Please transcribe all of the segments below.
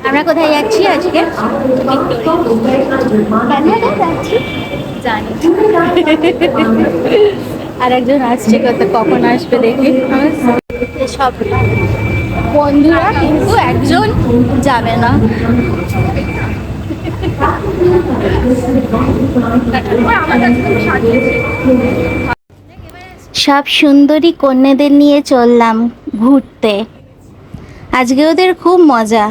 আমরা কোথায় যাচ্ছি আজকে? যাচ্ছি জানি। আর একজন আসছে, কখন আসবে দেখি। সব বন্ধুরা, কিন্তু একজন যাবে না। সব সুন্দরী কন্যাদের নিয়ে চললাম ঘুরতে। আজকে ওদের খুব মজা,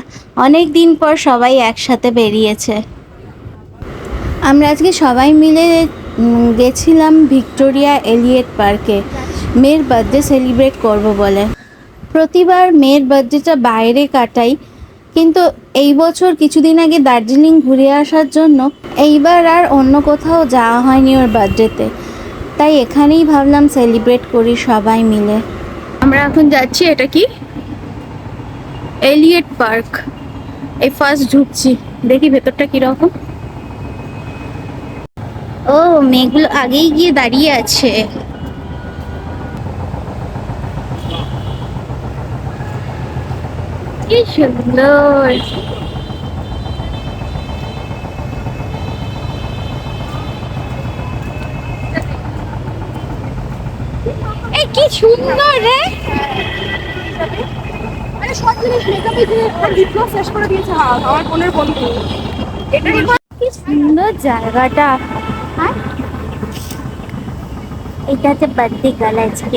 অনেক দিন পর সবাই একসাথে বেরিয়েছে। আমরা আজকে সবাই মিলে গেছিলাম ভিক্টোরিয়া এলিয়েট পার্কে মেয়ের বার্থডে সেলিব্রেট করব বলে। প্রতিবার মেয়ের বার্থডেটা বাইরে কাটাই, কিন্তু এই বছর কিছুদিন আগে দার্জিলিং ঘুরে আসার জন্য এইবার আর অন্য কোথাও যাওয়া হয়নি ওর বার্থডেতে, তাই এখানেই ভাবলাম সেলিব্রেট করি সবাই মিলে। আমরা এখন যাচ্ছি, এটা কি এলিয়েট পার্ক, এই ফার্স্ট ঢুকছি, দেখি ভেতরটা কিরকম। ও, মেয়েগুলো আগেই গিয়ে দাঁড়িয়ে আছে। কি সুন্দর! এই কি সুন্দর রে! সব জিনিস মেকআপে দিয়ে লিপ গ্লস শেষ করে দিয়েছে আমার বোনের বন্ধু। এটা কি সুন্দর জায়গাটা। হ্যাঁ, এটা হচ্ছে বার্থডে গার্ল আজকে।